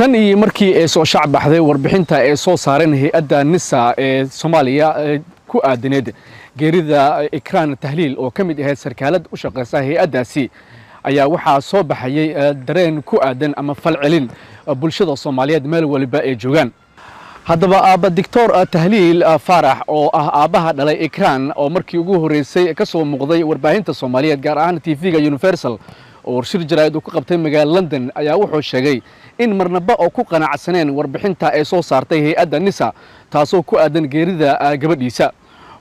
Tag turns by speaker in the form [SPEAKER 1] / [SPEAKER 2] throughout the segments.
[SPEAKER 1] tan iyo markii ay soo shacab baxday warbixinta ay soo saareen hay'adda NISA ee Soomaaliya ku aadaneed geerida Ikraan Tahliil oo kamid ahayd sarkaalad u shaqeysa hay'addaasi ayaa waxaa soo baxayay dareen ku aadan ama falcelin bulshada Soomaaliyeed meel waliba ay joogaan. haddaba aaba Dr. Tahliil Faarax oo ah aabaha dhalay Ikraan oo markii ugu horeysay ka soo muuqday warbaahinta Soomaaliyeed gaar ahaan TV-ga Universal oo shir jaraa'id ku qabtay magaalada London ayaa wuxuu sheegay in marnaba oo ku qanacsaneen warbixinta ay soo saartay hay'adda NISA taasoo ku aadan geerida gabadhiisa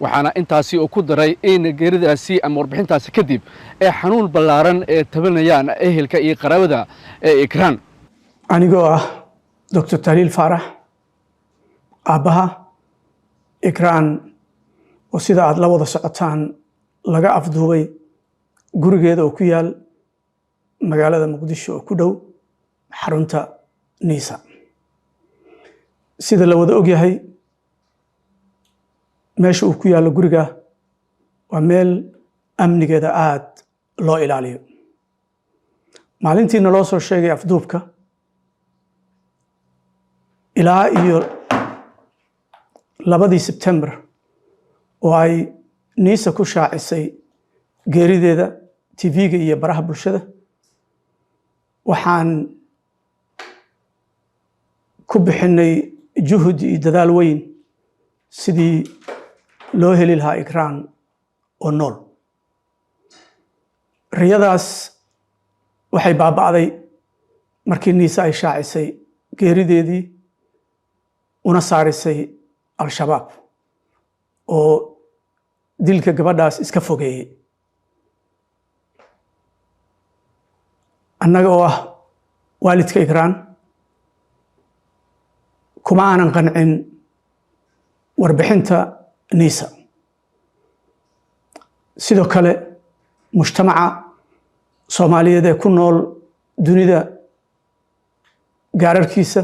[SPEAKER 1] waxaana intaasi uu ku daray in geeridaasi ama warbixintaasi kadib ay xanuun ballaaran ee tabanayaan ehelka iyo qaraabada ee Ikraan.
[SPEAKER 2] anigoo ah Dr. Tahliil Faarax aabaha Ikraan oo sida aad la wada socotaan laga afduubay gurigeeda oo ku yaal magaalada Muqdisho oo ku dhow xarunta NISA. sida la wada og yahay meesha uu ku yaalo guriga waa meel amnigeeda aad loo ilaaliyo. maalintiina loo soo sheegay afduubka ilaa iyo 2 September oo ay NISA ku shaacisay geerideeda TV-ga iyo baraha bulshada waxaan ku bixinay juhud iyo dadaal weyn sidii loo heli lahaa Ikraan oo nool. riyadaas waxay baaba'day markii NISA ay shaacisay geerideedii una saarisay al-shabaab oo dilka gabadhaas iska fogeeyay. annaga oo ah waalidka Ikraan kuma aanan qancin warbixinta NISA. sidoo kale mujtamaca Soomaaliyeed ee ku nool dunida gaararkiisa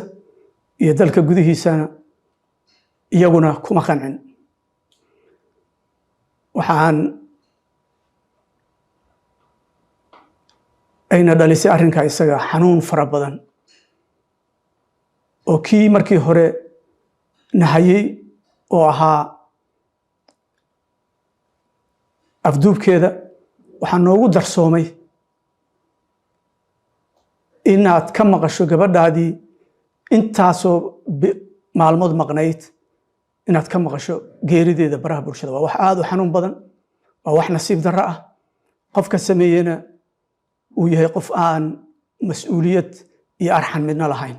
[SPEAKER 2] iyo dalka gudihiisana iyaguna kuma qancin. waxaan ayna dhalisay arrinka isaga xanuun fara badan oo kii markii hore nahayay oo ahaa afduubkeeda waxaa noogu darsoomay inaad ka maqasho gabadhaadii intaasoo maalmood maqnayd inaad ka maqasho geerideeda baraha bulshada. waa wax aad u xanuun badan, waa wax nasiib darro ah. qofka sameeyena uu yahay qof aan mas'uuliyad iyo arxan midna lahayn.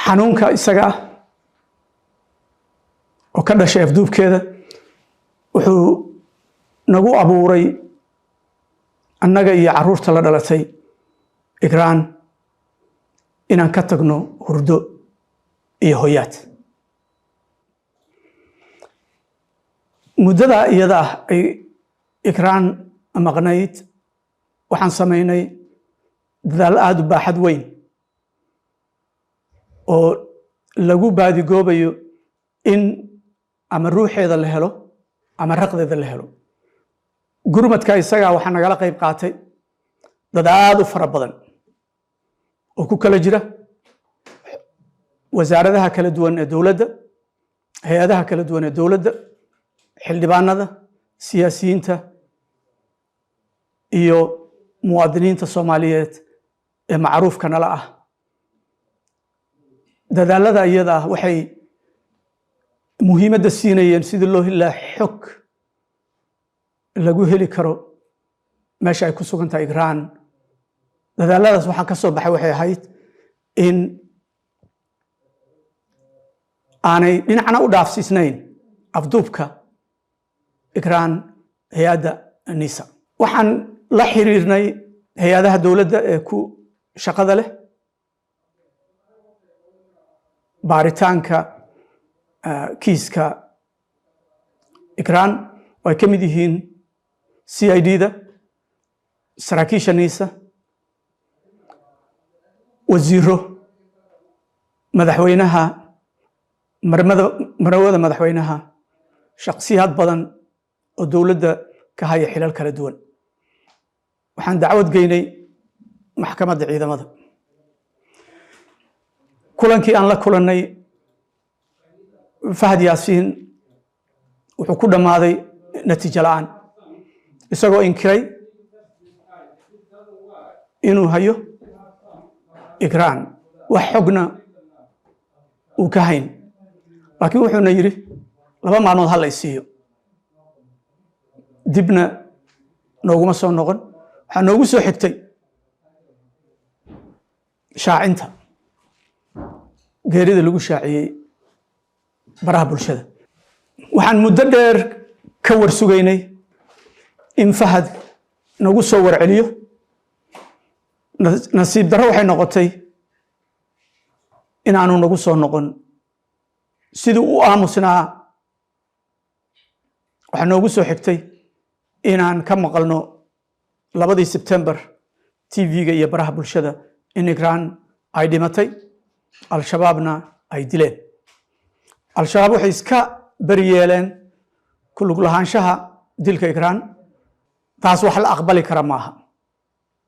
[SPEAKER 2] xanuunka isaga ah oo ka dhashay afduubkeeda wuxuu nagu abuuray annaga iyo carruurta la dhalatay Ikraan inaan ka tagno hurdo iyo hoyaad. muddada iyada ah ay Ikraan maqnayd waxaan samaynay dadaal aad u baaxad weyn oo lagu baadigoobayo in ama ruuxeeda la helo ama raqdeeda la helo. gurmadka isaga waxaa nagala qayb qaatay dad aad u fara badan oo ku kala jira wasaaradaha kala duwan ee dowladda, hay'adaha kala duwan ee dowladda, xildhibaanada, siyaasiyiinta iyo muwaadiniinta Soomaaliyeed ee macruufka nala ah. dadaalada iyada ah waxay muhiimadda siinayeen sidii loo heli lahaa xog lagu heli karo meesha ay ku sugan tahay Ikraan. dadaaladaas waxaa ka soo baxay waxay ahayd in aanay dhinacna u dhaafsiisnayn afduubka Ikraan hay'adda NISA. waxaan la xiriirnay hay'adaha dowladda ee ku shaqada leh baaritaanka kiiska Ikraan oo ay ka mid yihiin CID-da, saraakiisha NISA, wasiiro, madaxweynaha, marwada madaxweynaha, shakhsiyaad badan oo dowladda ka haya xilal kala duwan. waxaan dacwad geynay maxkamadda ciidamada. kulankii aan la kulannay Fahad Yaasiin wuxuu ku dhammaaday natiijo la'aan isagoo inkiray inuu hayo ikraan wax xogna uu ka hayn laakiin wuxuuna yidhi 2 maalmood hal la isiiyo dibna nooguma soo noqon waxaa noogu soo xigtay shaacinta geerida lagu shaaciyey baraha bulshada waxaan muddo dheer ka warsugaynay in Fahad nagu soo warceliyo nasiib darro waxay noqotay inaanu nagu soo noqon sidii u aamusnaa waxaa noogu soo xigtay inaan ka maqalno 2 Sebtembar TV-ga iyo baraha bulshada in ikraan ay dhimatay al-shabaabna ay dileen al-shabaab waxay iska bariyeeleen ku lug lahaanshaha dilka ikraan taas wax la aqbali kara maaha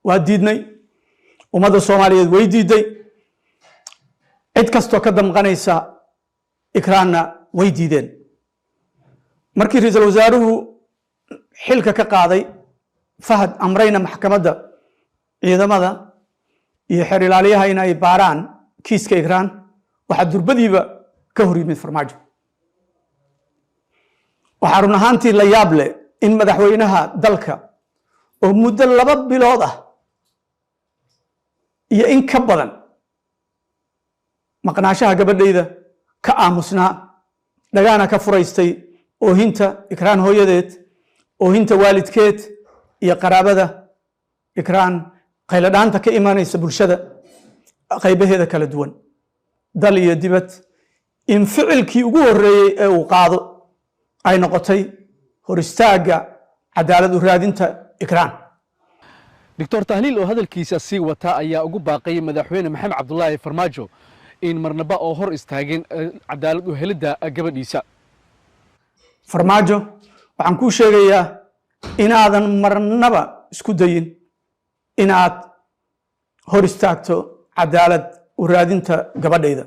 [SPEAKER 2] waa diidnay ummadda Soomaaliyeed way diiday cid kastoo ka damqanaysa ikraanna way diideen markii ra'iisul wasaaruhu xilka ka qaaday Fahad amrayna maxkamadda ciidamada iyo xeer ilaaliyaha in ay baaraan kiiska ikraan waxa durbadiiba ka hor yimid farmaajo waxa run ahaantii la yaab leh in madaxweynaha dalka oo muddo 2 bilood ah iyo in ka badan maqnaashaha gabadhayda ka aamusnaa dhagaana ka furaystay oohinta ikraan hooyadeed oohinta waalidkeed iyo qaraabada ikraan qayladhaanta ka imanaysa bulshada qaybaheeda kala duwan dal iyo dibad in ficilkii ugu horeeyay ee uu qaado ay noqotay hor istaaga cadaalad u raadinta ikraan
[SPEAKER 1] دكتور تهليل oo hadalkiisa sii wata ayaa ugu baaqay madaxweyne maxamed cabdullaahi farmaajo in marnaba oo hor istaagin cadaalad u helida gabadhiisa
[SPEAKER 2] farmaajo waxaan ku sheegayaa inaadan marnaba isku dayin inaad hor istaagto cadaalad u raadinta gabadhayda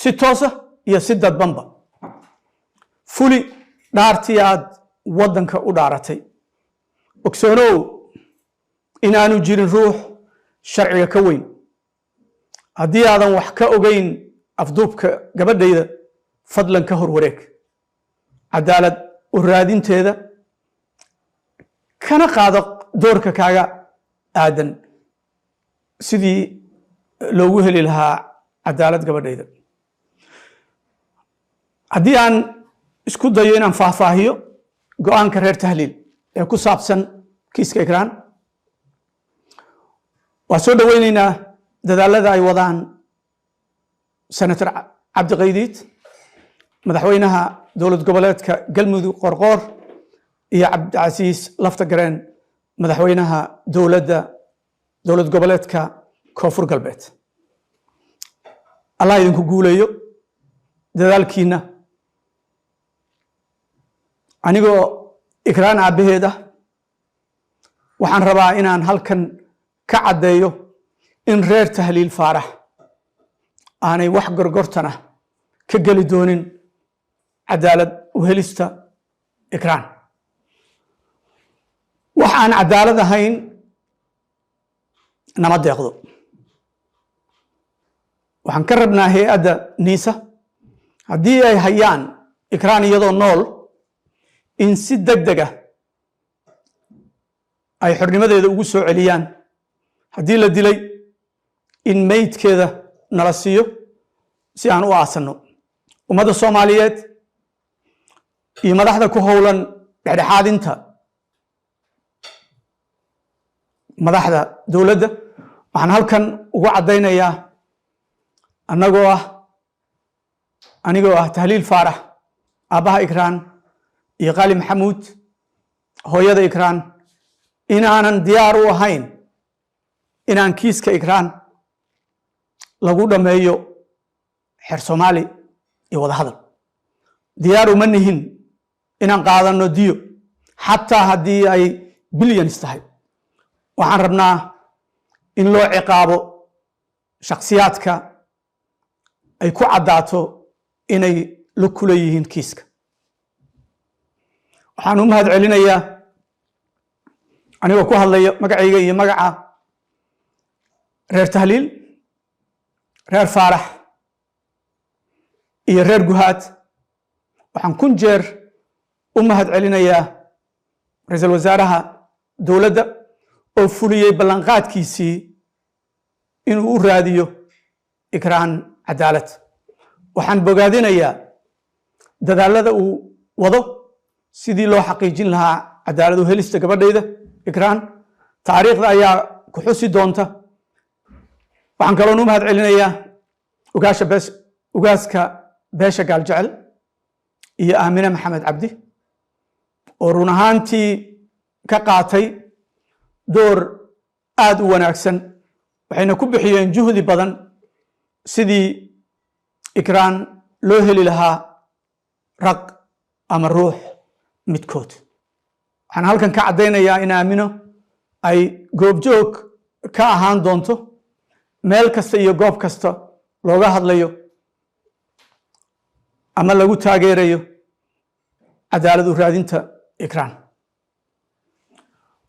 [SPEAKER 2] si toos ah iyo si dadbanba fuli dhaartii aad waddanka u dhaaratay ogsoonow inaanu jirin ruux sharciga ka weyn haddii aadan wax ka ogeyn afduubka gabadhayda fadlan ka hor wareeg cadaalad u raadinteeda kana qaado doorka kaaga aadan sidii loogu heli lahaa cadaalad gabadhayda haddii aan isku dayo inaan faahfaahiyo go'aanka reer tahliil ee ku saabsan kiiska ikraan waa soo dhaweynaynaa dadaalada ay wadaan senator cabdi qaydiid madaxweynaha dowlad goboleedka galmudug qorqoor iyo cabdicasiis lafta gareen madaxweynaha dowlad goboleedka koonfur galbeed allah idinku guuleeyo dadaalkiina anigoo ikraan aabaheed ah waxaan rabaa inaan halkan ka caddeeyo in reer tahliil faarax aanay wax gorgortan ah ka geli doonin cadaalad u helista ikraan wax aan cadaalad ahayn nama deeqdo waxaan ka rabnaa hay-adda niisa haddii ay hayaan ikraan iyadoo nool in si degdeg ah ay xornimadeeda ugu soo celiyaan haddii la dilay in meydkeeda nala siiyo si aan u aasanno ummadda Soomaaliyeed iyo madaxda ku howlan dhexdhexaadinta madaxda dowladda waxaan halkan ugu caddaynayaa anigoo ah tahliil faarax aabbaha ikraan iyo qaali maxamuud hooyada ikraan inaanan diyaar u ahayn inaan kiiska ikraan lagu dhameeyo xeer Soomaali iyo wada hadal diyaar uma nihin inaan qaadano diyo xataa haddii ay billions tahay waxaan rabnaa in loo ciqaabo shakhsiyaadka ay ku caddaato inay la kula yihiin kiiska. waxaan u mahad celinayaa anigoo ku hadlaya magacayga iyo magaca reer Tahliil, reer Faarax iyo reer Guhaad. waxaan kun jeer u mahad celinayaa ra'iisul wasaaraha dowladda oo fuliyay ballanqaadkiisii inuu u raadiyo Ikraan cadaalad. waxaan bogaadinayaa dadaalada uu wado sidii loo xaqiijin lahaa cadaalad u helista gabadhayda Ikraan. taariikhda ayaa ku xusi doonta. waxaan kaloo u mahad celinayaa ugaaska beesha Gaaljecel iyo Aamina Maxamed Cabdi oo run ahaantii ka qaatay door aad u wanaagsan, waxayna ku bixiyeen juhdi badan sidii Ikraan loo heli lahaa raq ama ruux midkood. waxaan halkan ka caddaynayaa in Aamino ay goobjoog ka ahaan doonto meel kasta iyo goob kasta looga hadlayo ama lagu taageerayo cadaalad u raadinta Ikraan.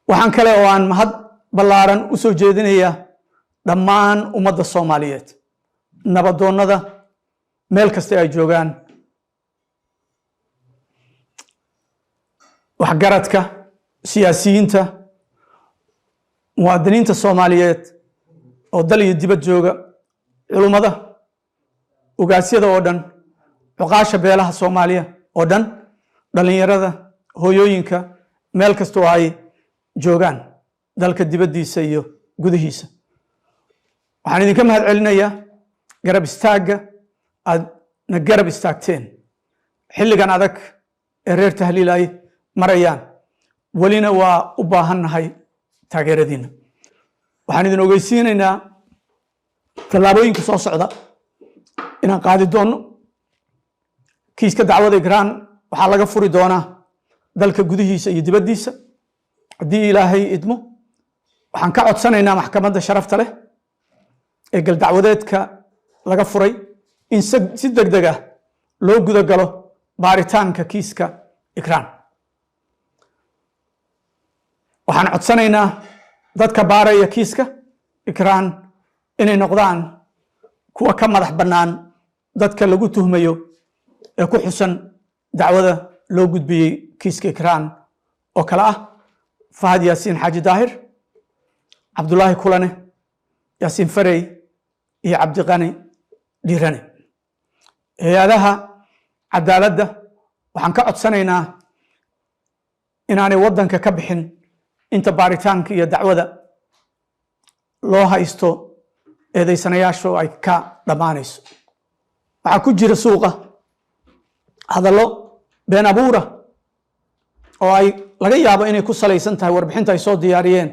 [SPEAKER 2] waxaan kale oo aan mahad ballaaran u soo jeedinayaa dhammaan ummadda Soomaaliyeed, nabadoonnada meel kasta ay joogaan, waxgaradka, siyaasiyiinta, muwaadiniinta Soomaaliyeed oo dal iyo dibad jooga, culummada, ugaasyada oo dhan, cuqaasha beelaha Soomaaliya oo dhan, dhalinyarada, hooyooyinka, meel kasta oo ay joogaan dalka dibaddiisa iyo gudihiisa. waxaan idinka mahad celinayaa garab istaagga aad na garab istaagteen xilligan adag ee reer Tahliil ay marayaan. welina waa u baahannahay taageeradiina. waxaan idin ogeysiinaynaa tallaabooyinka soo socda inaan qaadi doonno. kiiska dacwada Ikraan waxaa laga furi doonaa dalka gudihiisa iyo dibaddiisa haddii Ilaahay idmo. waxaan ka codsanaynaa maxkamadda sharafta leh ee galdacwadeedka laga furay in si degdeg ah loo guda galo baaritaanka kiiska Ikraan. waxaan codsanaynaa dadka baaraya kiiska Ikraan inay noqdaan kuwa ka madax bannaan dadka lagu tuhmayo ee ku xusan dacwada loo gudbiyey kiiska Ikraan oo kala ah Fahad Yaasiin Xaaji Daahir, Cabdullaahi Kulane, Yaasiin Farey iyo Cabdiqani Dhiirane. hay-adaha cadaaladda waxaan ka codsanaynaa inaanay waddanka ka bixin inta baaritaanka iyo dacwada loo haysto eedaysanayaashu ay ka dhammaanayso. waxaa ku jira suuqa hadallo been abuura oo ay laga yaabo inay ku salaysan tahay warbixinta ay soo diyaariyeen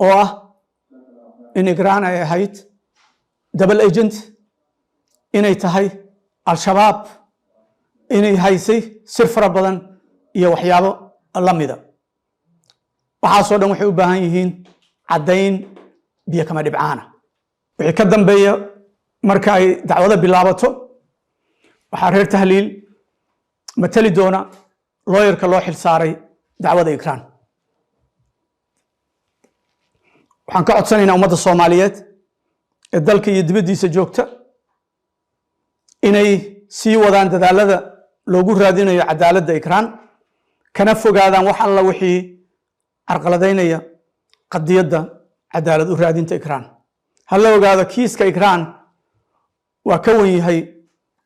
[SPEAKER 2] oo ah in Ikraan ay ahayd double agent, inay tahay al-shabaab, inay haysay sir fara badan iyo waxyaabo la mida. waxaasoo dhan waxay u baahan yihiin caddayn biyo kama dhibcaana. wixii ka dambeeya marka ay dacwada bilaabato waxaa reer Tahliil matali doona looyarka loo xil saaray dacwada Ikraan. waxaan ka codsanaynaa ummadda Soomaaliyeed ee dalka iyo dibaddiisa joogta inay sii wadaan dadaalada loogu raadinayo cadaaladda Ikraan, kana fogaadaan wax alla wixii carqaladaynaya qadiyadda cadaalad u raadinta Ikraan. ha la ogaado kiiska Ikraan waa ka wan yahay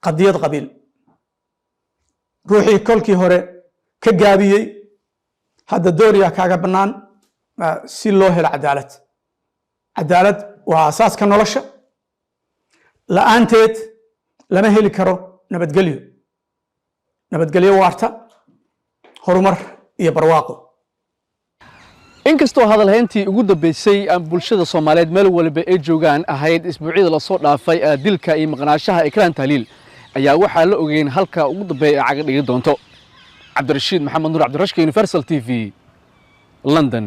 [SPEAKER 2] qadiyad qabiil. ruuxii kolkii hore ka gaabiyey hadda dooriya kaaga bannaan si loo helo cadaalad. cadaalad waa asaaska nolosha, la'aanteed lama heli karo nabadgelyo. nabadgelyo waarta, horumar iyo barwaaqo.
[SPEAKER 1] inkastoo hadalhayntii ugu dambeysay aan bulshada Soomaaliyeed meel waliba ay joogaan ahayd isbuucyada la soo dhaafay dilka iyo maqnaashaha Ikraan Tahliil ayaa waxaa la ogeyn halka ugu dambeeya caga dhigi doonto. Cabdirashiid Maxamed Nuur, Cabdirashka, Universal TV, London.